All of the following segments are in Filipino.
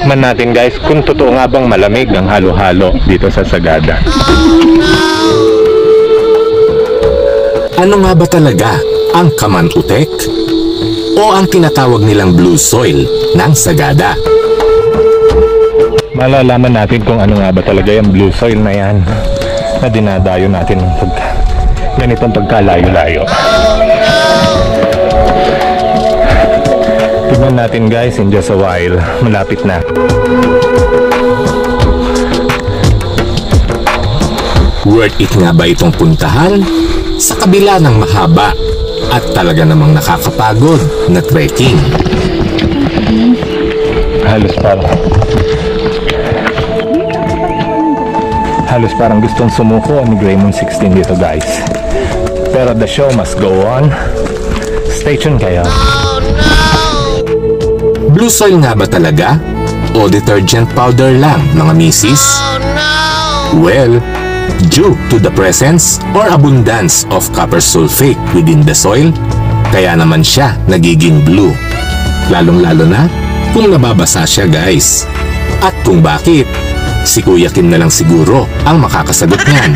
Tikman natin guys kung totoo nga bang malamig ang halo-halo dito sa Sagada. Ano nga ba talaga ang Kaman Utek? O ang tinatawag nilang blue soil ng Sagada? Malalaman natin kung ano nga ba talaga yung blue soil na yan na dinadayo natin ng ganitong pagkalayo-layo. Tignan natin guys in just a while. Malapit na. Worth it nga ba itong puntahan? Sa kabila ng mahaba at talaga namang nakakapagod na trekking. Halos parang gustong sumuko ni Greymon 16 dito guys. Pero the show must go on. Stay tuned kayo. Blue soil nga ba talaga? O detergent powder lang mga misis? Well, due to the presence or abundance of copper sulfate within the soil, kaya naman siya nagiging blue. Lalong-lalo na kung nababasa siya guys. At kung bakit, si Kuya Kim na lang siguro ang makakasagot niyan.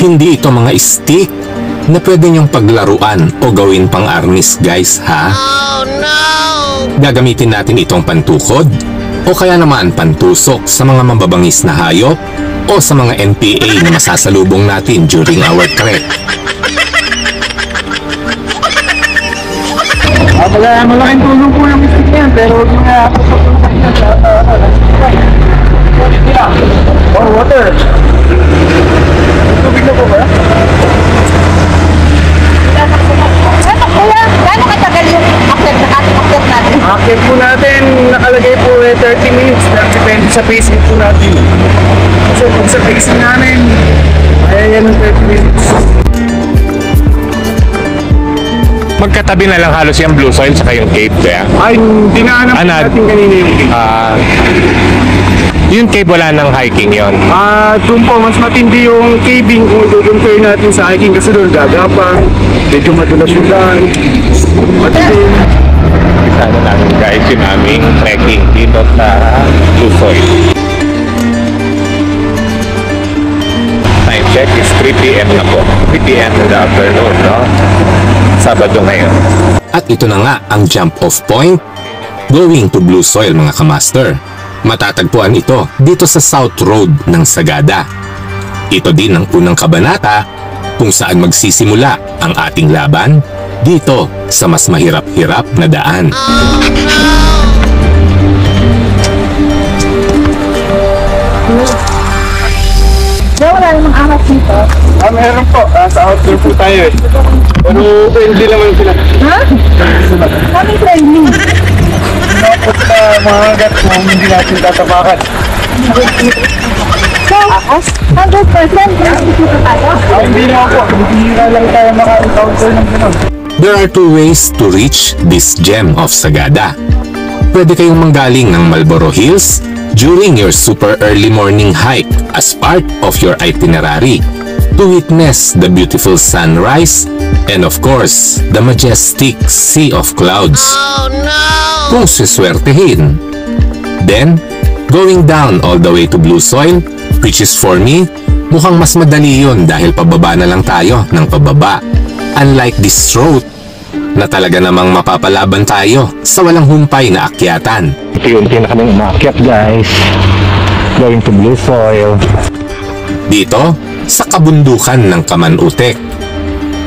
Hindi ito mga stick na pwede niyong paglaruan o gawin pang arnis guys ha? Oh, no! Gagamitin natin itong pantukod o kaya naman pantusok sa mga mababangis na hayop o sa mga NPA na masasalubong natin during our trek. Malaking tulong po yung stick yan, pero huwag nga oh, water. Tubig na po ba? Kuya, gano'ng katagal yung akyat natin? Akyat po natin, nakalagay po 30 minutes. Depende sa pacing po natin. So kung sa pacing namin, ay yan ng 30 minutes. Magkatabi na lang halos yung blue soil saka yung cave kaya. Ay, dinaanan po natin kanina yung cave. Yung cave wala ng hiking yon. Doon po, mas matindi yung caving kung i-compare natin sa hiking kasi doon gagapang, medyo madulas yung daan. Matindi. Sana namin guys yung aming trekking dito sa blue soil. Time check is 3 PM na po. 3 PM in the afternoon, no? Sabado ngayon. At ito na nga ang jump off point going to blue soil mga kamaster. Matatagpuan ito dito sa South Road ng Sagada. Ito din ang unang kabanata kung saan magsisimula ang ating laban dito sa mas mahirap-hirap na daan. Wala namang aras dito. Meron po. Sa outdoor po tayo eh. Pero friendly naman sila. Ha? Kami friendly. Tapos na mga agat kung hindi natin tatapakan. So, 100% friendly dito tayo? Hindi na po. Hindi na lang tayo maka-encounter ng gano'n. There are two ways to reach this gem of Sagada. Pwede kayong manggaling ng Marlboro Hills during your super early morning hike as part of your itinerary to witness the beautiful sunrise and of course, the majestic sea of clouds. Oh no! Kung siswertehin. Then, going down all the way to blue soil, which is for me, mukhang mas madali yun dahil pababa na lang tayo ng pababa. Unlike this road, na talaga namang mapapalaban tayo sa walang humpay na akyatan. Unti-unti na kaming umakyat guys. Going to blue soil. Dito, sa kabundukan ng Kaman Utek.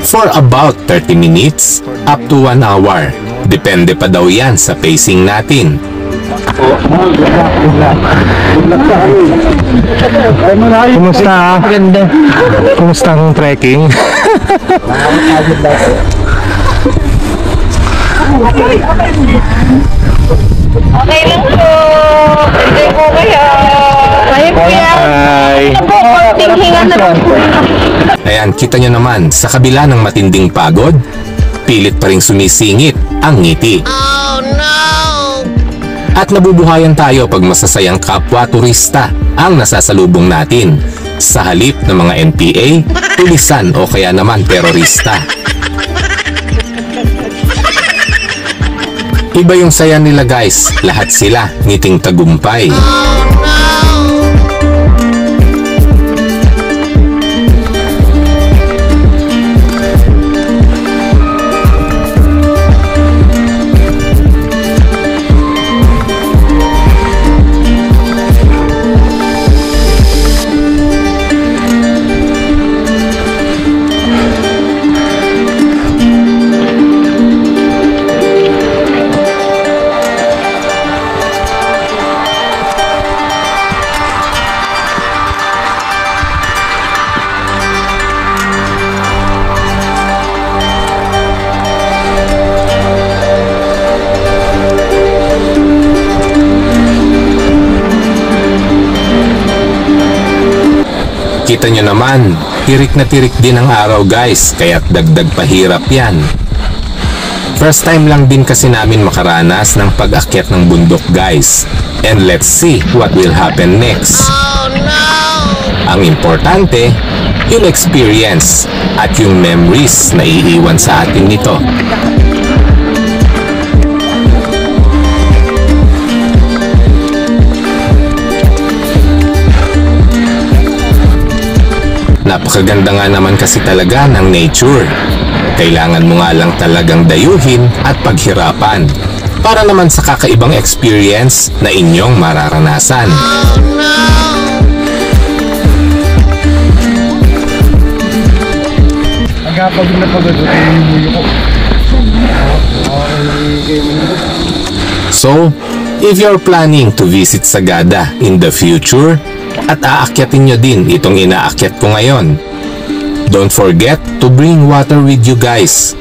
for about 30 minutes up to 1 hour. Depende pa daw yan sa pacing natin. Kumusta? Maganda. Kumusta ang trekking? Okay lang po. Enjoy po kayo. Bye kuya. Hi. Ano po, konting hinga na lang po. Ayan, kita nyo naman, sa kabila ng matinding pagod, pilit pa ring sumisingit ang ngiti. Oh no! At nabubuhayan tayo pag masasayang kapwa turista ang nasasalubong natin, sa halip ng mga NPA, tulisan o kaya naman terorista. Iba yung saya nila guys, lahat sila ngiting tagumpay. Kita nyo naman, tirik na tirik din ang araw guys, kaya't dagdag pahirap yan. First time lang din kasi namin makaranas ng pag-akyat ng bundok guys. And let's see what will happen next. Oh, no! Ang importante, yung experience at yung memories na iiwan sa atin nito. Napakaganda nga naman kasi talaga ng nature. Kailangan mo nga lang talagang dayuhin at paghirapan para naman sa kakaibang experience na inyong mararanasan. Oh, no! Agapag na pagod yung muyo ko. So, if you're planning to visit Sagada in the future, at aakyatin nyo din itong inaakyat ko ngayon, don't forget to bring water with you guys.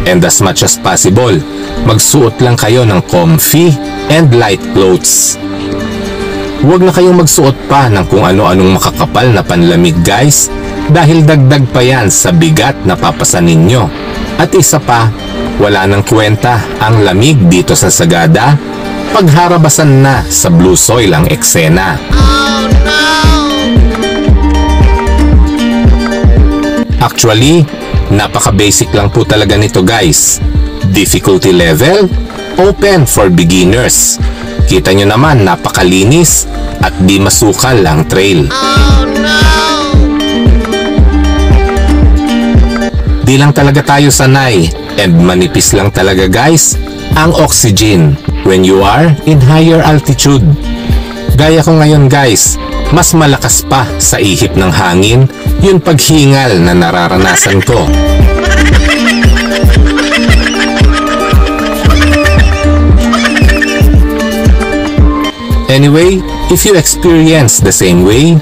And as much as possible, magsuot lang kayo ng comfy and light clothes. Huwag na kayong magsuot pa ng kung ano-anong makakapal na panlamig guys, dahil dagdag pa yan sa bigat na papasan ninyo. At isa pa, wala nang kwenta ang lamig dito sa Sagada pagharabasan na sa blue soil ang eksena. Oh, no! Actually, napaka-basic lang po talaga nito guys. Difficulty level, open for beginners. Kita nyo naman, napakalinis at di masukal ang trail. Oh, no! Di lang talaga tayo sanay and manipis lang talaga guys ang oxygen when you are in higher altitude. Gaya ko ngayon guys, mas malakas pa sa ihip ng hangin yung paghingal na nararanasan ko. Anyway, if you experience the same way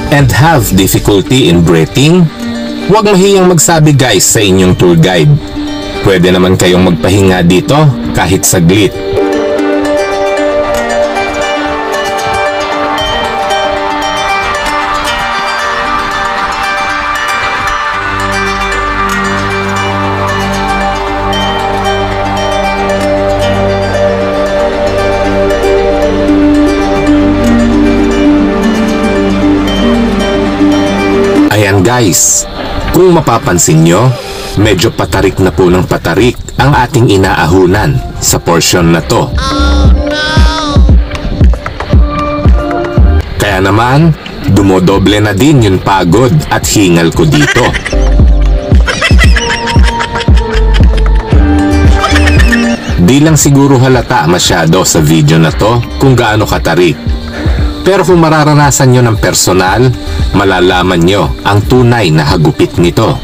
and have difficulty in breathing, huwag mahiyang magsabi guys sa inyong tour guide. Pwede naman kayong magpahinga dito kahit saglit. Ayan guys, kung mapapansin nyo, medyo patarik na po ng patarik ang ating inaahunan sa portion na to. Oh, no! Kaya naman, dumodoble na din yung pagod at hingal ko dito. Di lang siguro halata masyado sa video na to kung gaano katarik. Pero kung mararanasan nyo ng personal, malalaman nyo ang tunay na hagupit nito.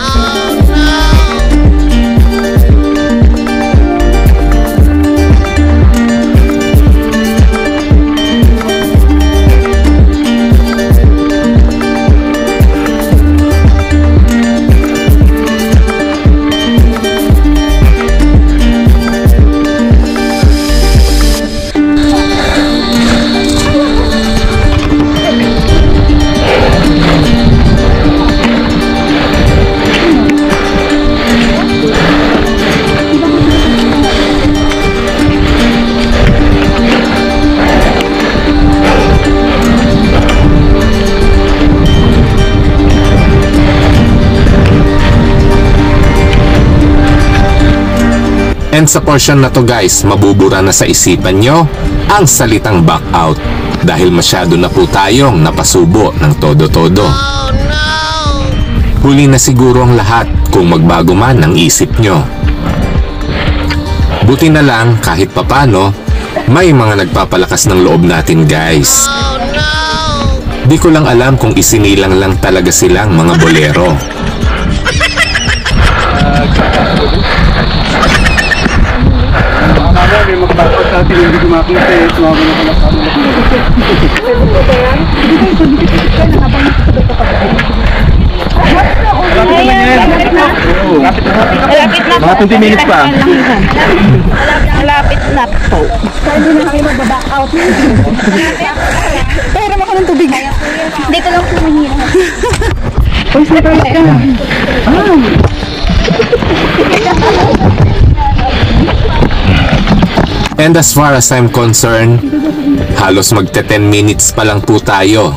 And sa portion na to guys, mabubura na sa isipan nyo ang salitang back out dahil masyado na po tayong napasubo ng todo-todo. Huli na siguro ang lahat kung magbago man ang isip nyo. Buti na lang kahit papano, may mga nagpapalakas ng loob natin guys. Di ko lang alam kung isinilang lang talaga silang mga bolero. May magpapag sa atin, hindi kumakita eh. Sumama na pala sa amin. Malapit na po. Mga 20 minutes pa. Malapit na po. Hindi na kami magbaback out. Pero ako ng tubig. Dito lang po mahirap. Uy, slipper ka. And as far as I'm concerned, halos magte 10 minutes pa lang po tayo.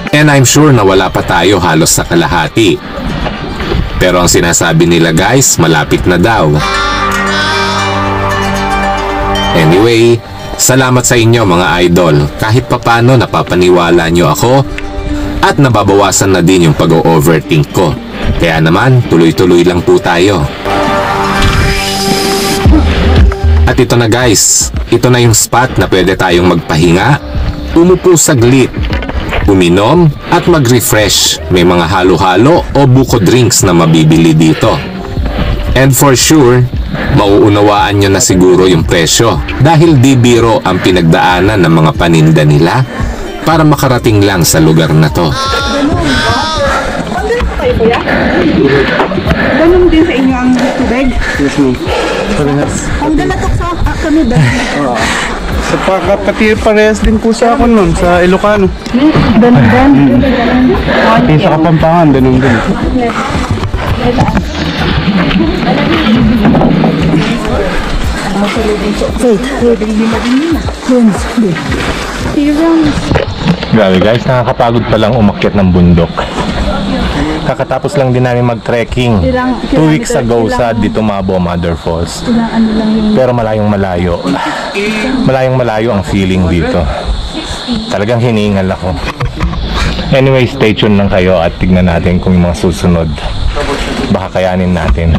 And I'm sure na wala pa tayo halos sa kalahati. Pero ang sinasabi nila guys, malapit na daw. Anyway, salamat sa inyo mga idol. Kahit papano napapaniwala nyo ako at nababawasan na din yung pag-overthink ko. Kaya naman, tuloy-tuloy lang po tayo. At ito na guys, ito na yung spot na pwede tayong magpahinga, umupo saglit, uminom at mag-refresh. May mga halo-halo o buko drinks na mabibili dito. And for sure, mauunawaan nyo na siguro yung presyo dahil di biro ang pinagdaanan ng mga paninda nila para makarating lang sa lugar na to. Ganun din sa inyo ang tubig? Yes, ma'am. Ang dalatok sa kami ba? Sa pagkapatid parehas din po sa akin, ma'am. Sa Ilocano. Ganun din? Yung sa Kapampangan, ganun din. Grabe guys, nakakapagod palang umakyat ng bundok. Kakatapos lang din namin mag-trekking 2 weeks ago sa Ditumabo Mother Falls. Pero malayong malayo. Malayong malayo ang feeling dito. Talagang hinihingal ako. Anyway, stay tuned lang kayo at tignan natin kung yung mga susunod. Baka kayanin natin.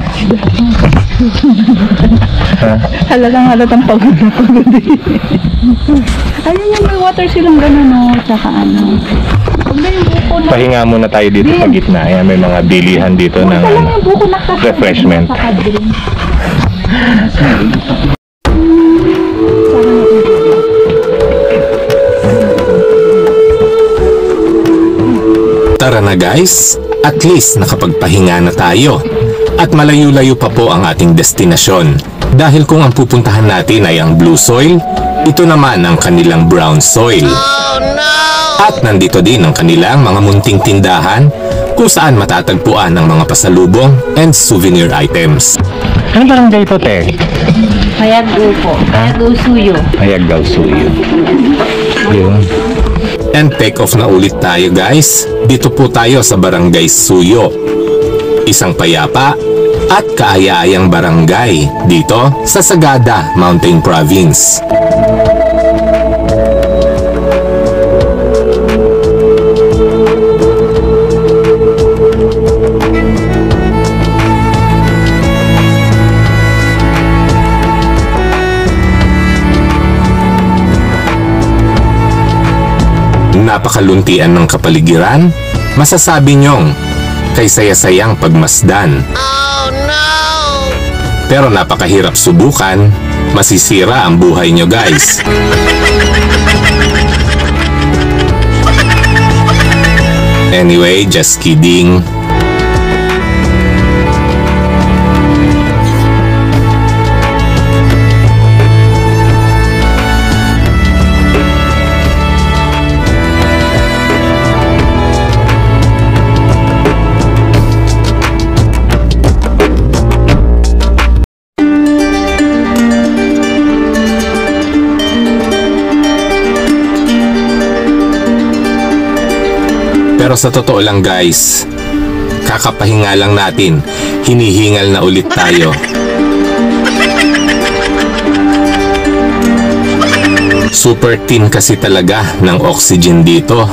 Halatang pagod na pagod eh. Ayun yung may water silang gano'n no, tsaka ano. Huwag na yung buko na. Pahinga muna tayo dito sa gitna. Ayan, may mga bilihan dito ng Wala lang yung buko na refreshment. Tara na guys, at least nakapagpahinga na tayo. At malayo-layo pa po ang ating destinasyon. Dahil kung ang pupuntahan natin ay ang blue soil, ito naman ang kanilang brown soil. At nandito din ang kanilang mga munting tindahan kung saan matatagpuan ang mga pasalubong and souvenir items. Ano barangay ito, te? Hayag-u po. Hayag-u suyo. Hayag-u suyo. Yun. And take off na ulit tayo guys. Dito po tayo sa Barangay Suyo. Isang payapa at kaaya-ayang barangay dito sa Sagada Mountain Province. Napakaluntian ng kapaligiran masasabi nyong kay saya-sayang pagmasdan. Pero napakahirap subukan, masisira ang buhay nyo guys. Anyway, just kidding. Pero sa totoo lang guys, kakapahinga lang natin, hinihingal na ulit tayo. Super thin kasi talaga ng oxygen dito.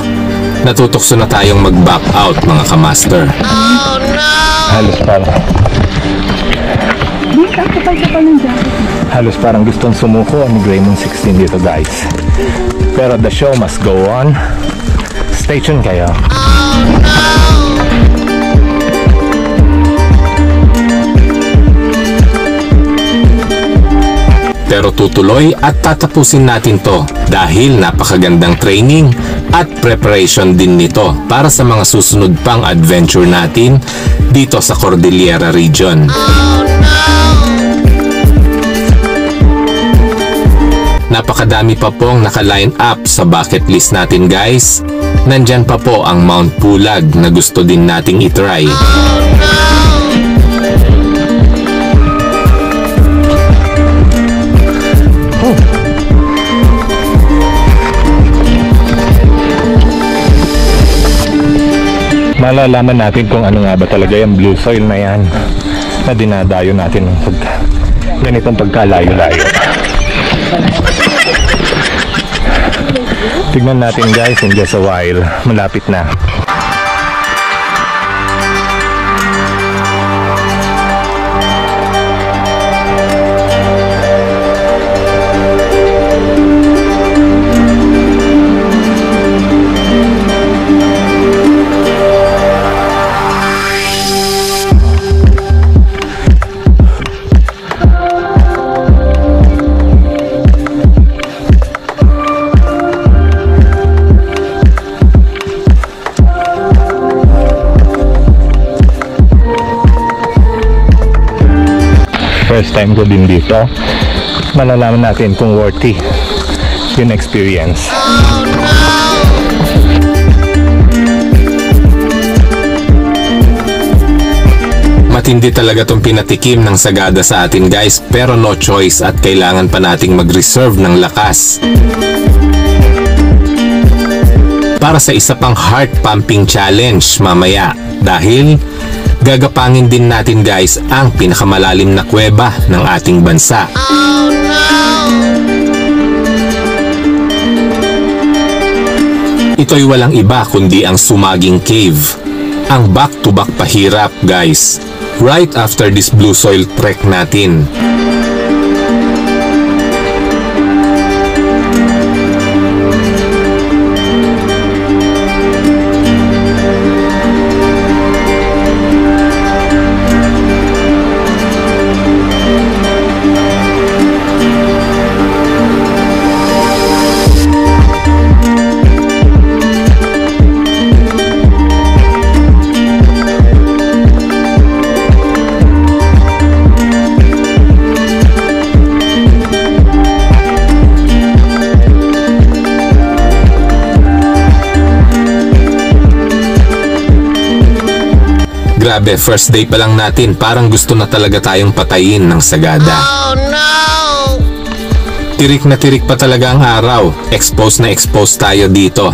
Natutokso na tayong mag-back out mga kamaster. Halos parang gustong sumuko ang Raymond 16 dito guys. Pero the show must go on. Stay tuned kayo. Pero tutuloy at tatapusin natin to dahil napakagandang training at preparation din nito para sa mga susunod pang adventure natin dito sa Cordillera Region. Napakadami pa pong naka-line up sa bucket list natin guys. Nandyan pa po ang Mount Pulag na gusto din nating itry. Malalaman natin kung ano nga ba talaga yung blue soil na yan na dinadayo natin ng ganitong pagkalayo-layo. Tignan natin guys in just a while. Malapit na. First time ko din dito. Malalaman natin kung worthy yung experience. Matindi talaga tong pinatikim ng Sagada sa atin guys, pero no choice at kailangan pa nating mag-reserve ng lakas para sa isa pang heart-pumping challenge mamaya dahil gagapangin din natin guys ang pinakamalalim na kuweba ng ating bansa. Ito'y walang iba kundi ang Sumaging Cave. Ang back-to-back pahirap guys. Right after this blue soil trek natin. Grabe, first day pa lang natin, parang gusto na talaga tayong patayin ng Sagada. Oh no! Tirik na tirik pa talaga ang araw. Expose na expose tayo dito.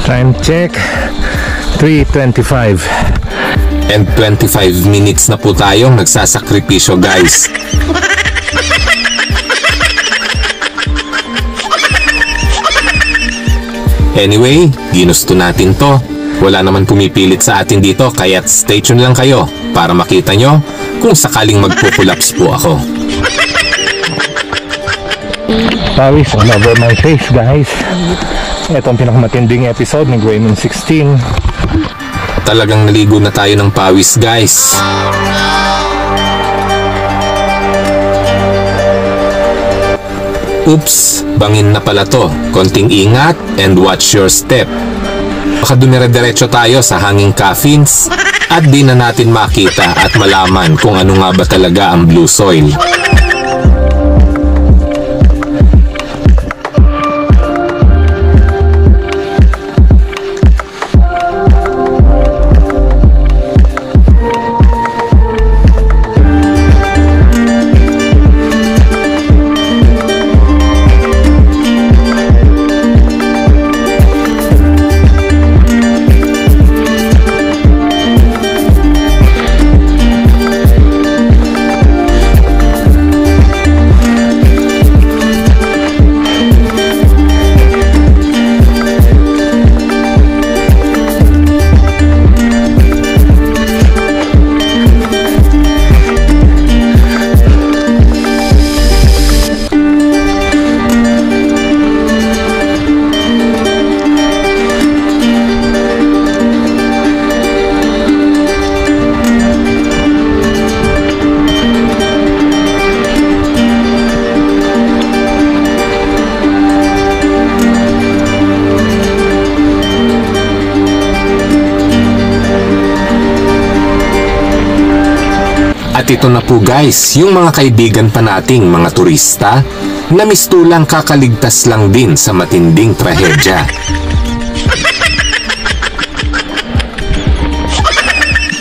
Time check, 3:25. And 25 minutes na po tayong nagsasakripisyo guys. Anyway, ginusto natin to. Wala naman pumipilit sa atin dito, kaya't stay tuned lang kayo para makita nyo kung sakaling magpo-collapse po ako. Pawis all over my face guys. Ito ang pinakamatinding episode ng Grayman 16. Talagang naligo na tayo ng pawis, guys. Oops, bangin na pala to. Konting ingat and watch your step. Baka dumire-diretso tayo sa hanging coffins at di na natin makita at malaman kung ano nga ba talaga ang blue soil. At ito na po guys, yung mga kaibigan pa nating mga turista na mistulang kakaligtas lang din sa matinding trahedya.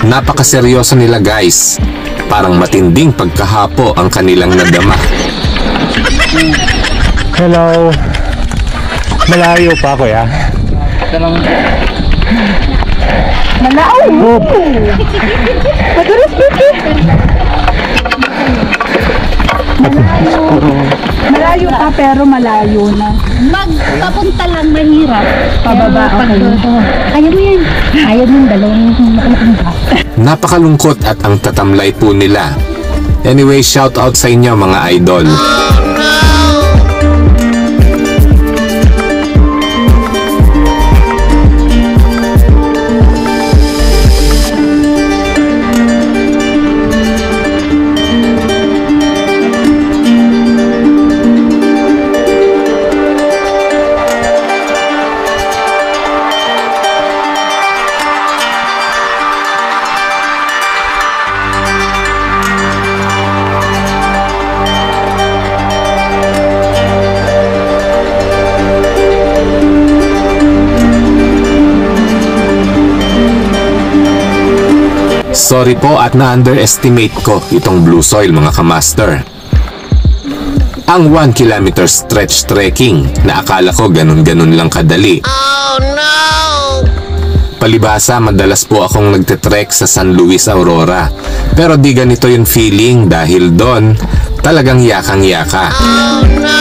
Napakaseryoso nila guys, parang matinding pagkahapo ang kanilang nadama. Hello. Malayo pa, kuya. Malao! Madulas pipi! Malayo pa pero malayo na. Magpapunta lang mahirap. Pababa, okay. Kaya mo yan. Kaya mo yung dalawang makapunta. Napakalungkot at ang tatamlay po nila. Anyway, shout out sa inyo mga idol. Sorry po at na-underestimate ko itong blue soil mga kamaster. Ang 1 kilometer stretch trekking na akala ko ganun-ganun lang kadali. Oh no! Palibhasa madalas po akong nagte-trek sa San Luis Aurora. Pero di ganito yung feeling dahil doon talagang yakang-yaka. Oh no!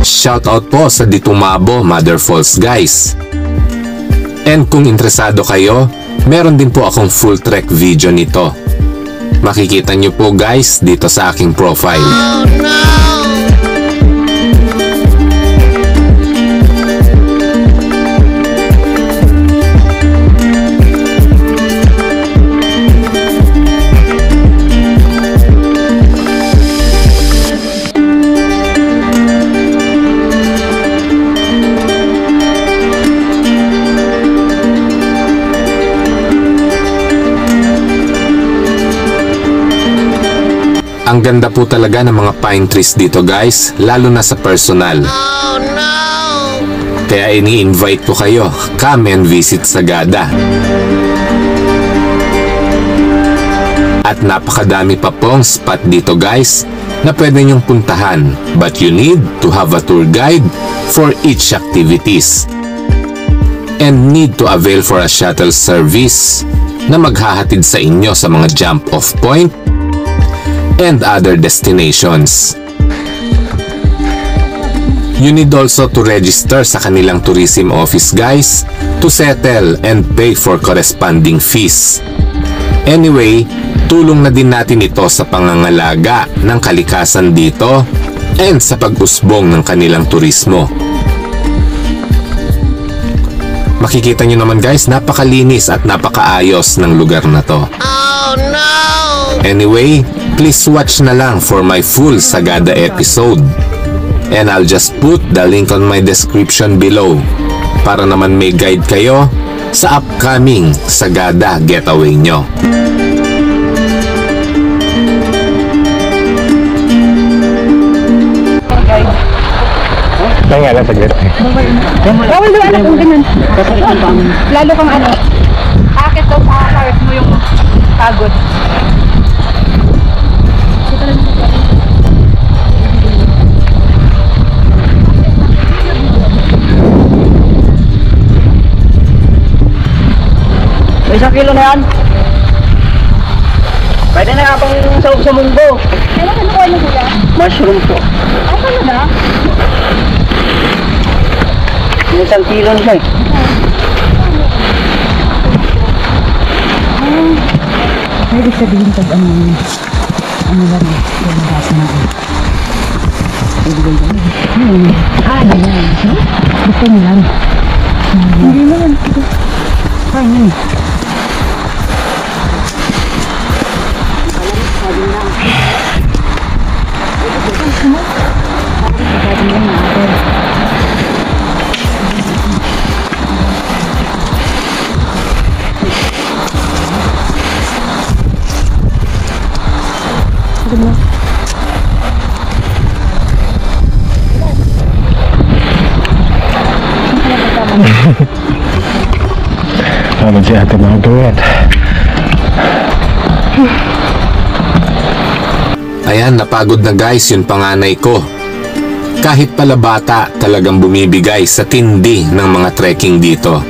Shout out po sa Ditumabo Mother Falls guys. And kung interesado kayo, meron din po akong full trek video nito. Makikita nyo po guys dito sa aking profile. Oh, no! Ang ganda po talaga ng mga pine trees dito guys, lalo na sa personal. Oh, no! Kaya ini-invite ko kayo, come and visit Sagada. At napakadami pa pong spot dito guys na pwede nyong puntahan, but you need to have a tour guide for each activities. And need to avail for a shuttle service na maghahatid sa inyo sa mga jump-off point and other destinations. You need also to register sa kanilang tourism office guys to settle and pay for corresponding fees. Anyway, tulong na din natin ito sa pangangalaga ng kalikasan dito and sa pag-usbong ng kanilang turismo. Makikita nyo naman guys, napakalinis at napakaayos ng lugar na to. Oh no! Anyway, please watch na lang for my full Sagada episode. And I'll just put the link on my description below para naman may guide kayo sa upcoming Sagada getaway nyo. Kaya nga lang saglit. Bawal daw anak kung ganyan. Lalo kang ano. Akit daw sa heart mo yung pagod. Isang kilo na yan. Pwede na kapang sa munggo. Ano kinukuha niyo kuya? Mushroom po. Ano na? Isang kilo na siya. Pwede sabihin pag ano lang eh. Lumabas na ako. Ano yan? Gusto niyo lang. Hindi naman. Ano? Ano si ate mga gawin? Ayan, napagod na guys yung panganay ko. Kahit pala bata, talagang bumibigay sa tindi ng mga trekking dito.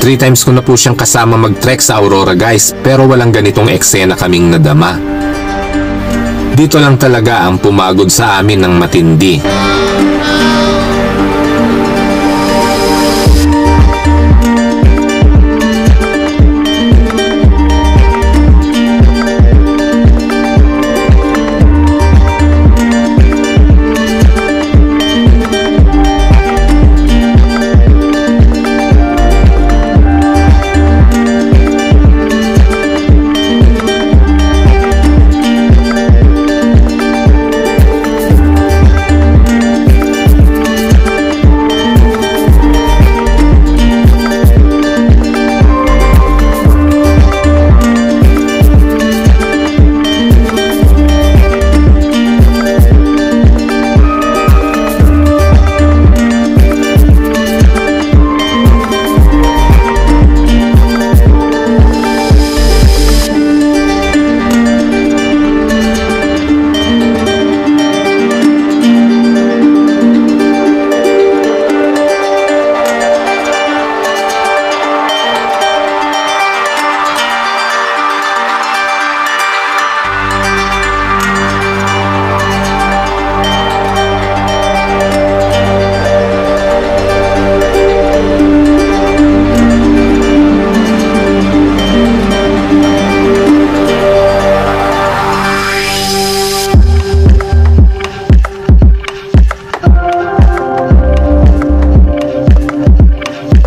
3 times ko na po siyang kasama mag-trek sa Aurora guys, pero walang ganitong eksena kaming nadama. Dito lang talaga ang pumagod sa amin ng matindi.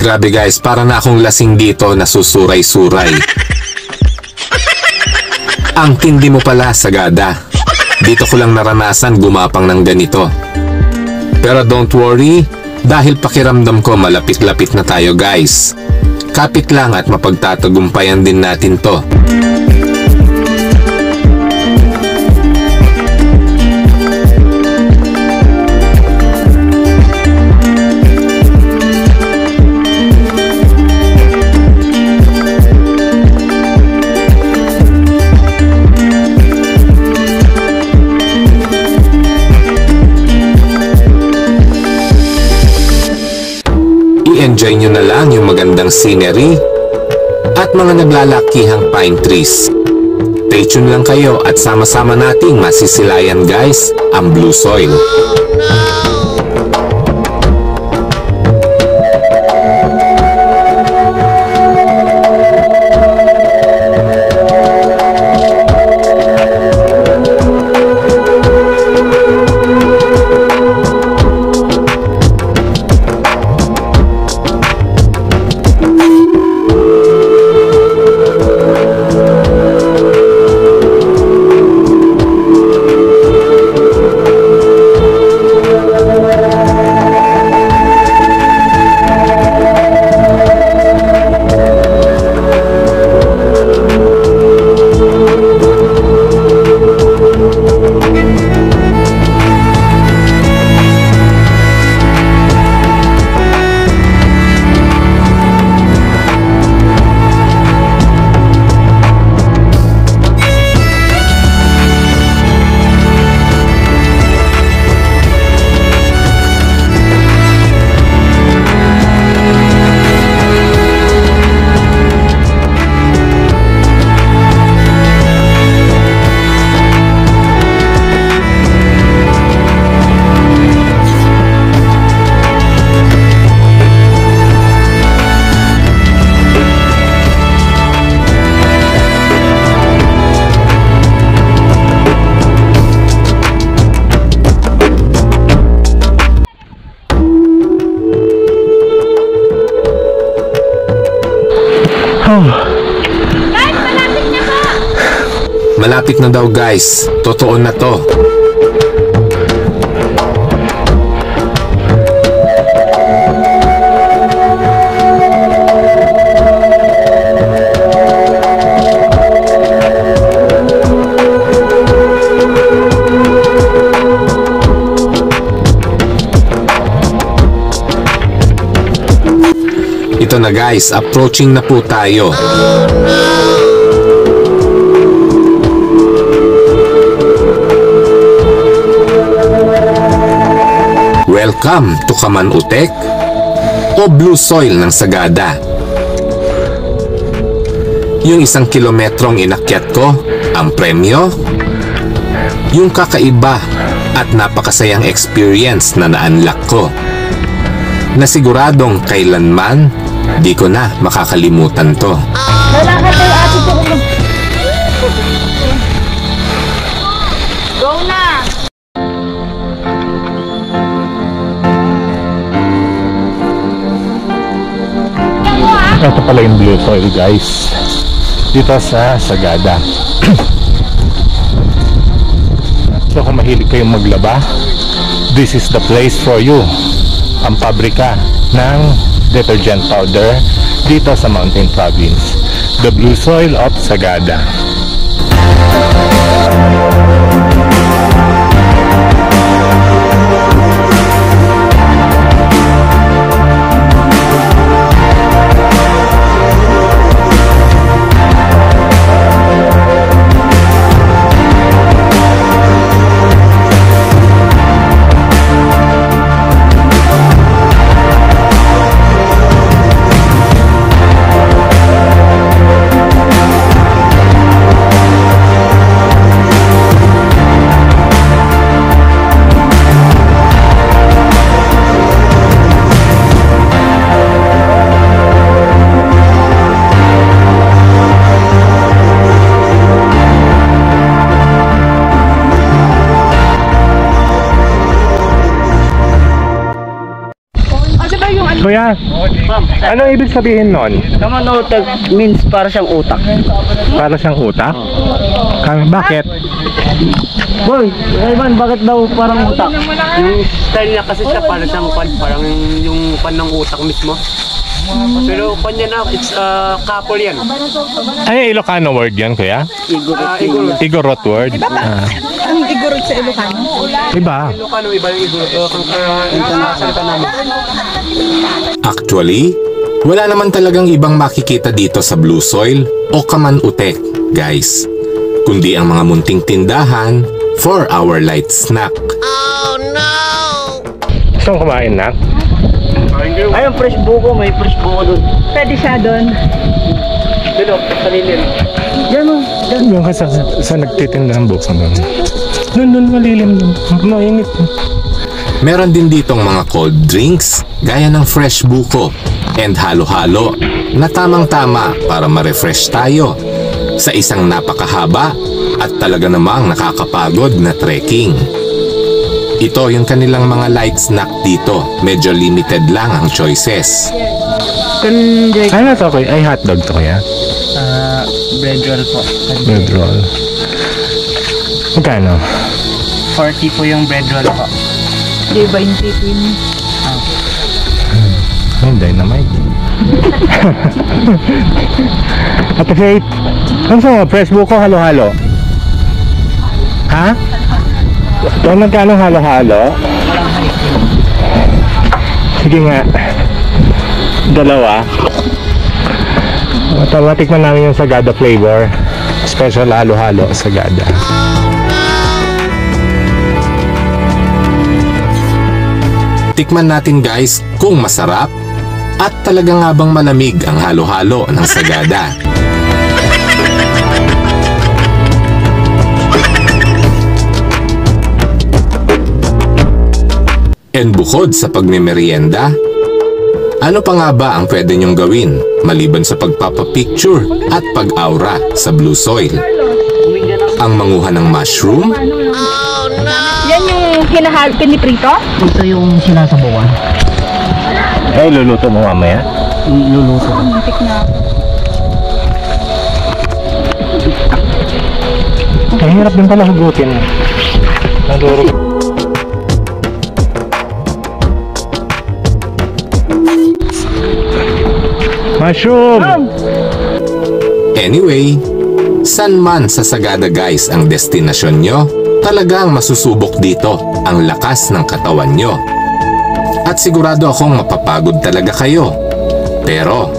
Grabe guys, para na akong lasing dito na susuray-suray. Ang tindi mo pala, Sagada. Dito ko lang naranasan gumapang ng ganito. Pero don't worry, dahil pakiramdam ko malapit-lapit na tayo guys. Kapit lang at mapagtatagumpayan din natin to. I-enjoy nyo na lang yung magandang scenery at mga naglalakihang pine trees. Stay tuned lang kayo at sama-sama nating masisilayan guys ang blue soil. Malapit na daw guys, totoo na to. Ito na guys, approaching na po tayo. Welcome to Kaman Utek o Blue Soil ng Sagada. Yung 1 kilometrong inakyat ko, ang premyo, yung kakaiba at napakasayang experience na na-unlock ko, na siguradong kailanman di ko na makakalimutan to. Lalakad tayo ate ko. Go na! Ito pala yung Blue Soil guys, dito sa Sagada. So kung mahilig kayong maglaba, this is the place for you. Ang pabrika ng detergent powder dito sa Mountain Province, the Blue Soil of Sagada. Kuya, anong ibig sabihin nun? Kamanotag means para siyang utak. Para siyang utak? Bakit? Boy, Ivan, bakit daw parang utak? Yung style niya kasi siya para siyang parang yung ng utak mismo. Pero kanya na, it's couple yan. Ay, Ilocano word yan, kuya? Igorot word? Ang igorot sa Ilocano? Iba. Ilocano, iba yung igorot. Salita namin. Actually, wala naman talagang ibang makikita dito sa Blue Soil o Kaman Utek, guys, kundi ang mga munting tindahan for our light snack. Gusto mong kumain na? Ayun, fresh buko, may fresh buko doon. Pwede siya doon. Dito, sa lilim. Yan o. Yung sa nagtitinda ng buko doon. Doon, malilim doon. Mainit. Meron din ditong mga cold drinks gaya ng fresh buko and halo-halo na tamang-tama para ma-refresh tayo sa isang napakahaba at talaga namang nakakapagod na trekking. Ito yung kanilang mga light snack dito. Medyo limited lang ang choices. Ano to kuya? Ay, hotdog to kuya? Bread roll po. Bread roll. Magkano? 40 po yung bread roll po. Di ba yung tipin? Ay, dynamite. Ate Faith, ano sa fresh buko halo-halo? Ha? Kung magkano halo-halo? Sige nga. Dalawa. Matikman namin yung Sagada flavor. Special halo-halo Sagada. Tikman natin guys kung masarap at talaga nga bang malamig ang halo-halo ng Sagada. And bukod sa pagmemerienda, ano pa nga ba ang pwede nyong gawin maliban sa pagpapapicture at pag-aura sa Blue Soil? Ang manguha ng mushroom? Yan yung piniprito? Ito yung sinasabawan. Ay, luluto mo mamaya? Luluto. Matik na. Ang hirap din pala hugutin. Nadurog. Mushroom! Anyway, san man sa Sagada guys ang destinasyon nyo, talagang masusubok dito ang lakas ng katawan nyo. At sigurado akong mapapagod talaga kayo. Pero,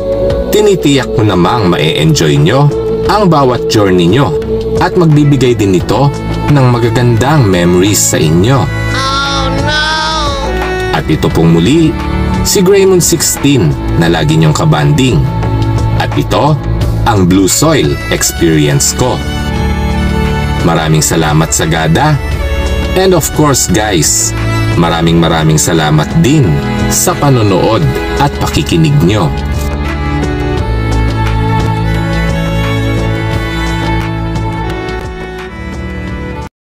tinitiyak ko namang ma-enjoy nyo ang bawat journey nyo at magbibigay din ito ng magagandang memories sa inyo. At ito pong muli, si Greymon 16 na lagi niyong kabanding. At ito, ang Blue Soil experience ko. Maraming salamat Sagada. And of course guys, maraming salamat din sa panonood at pakikinig nyo.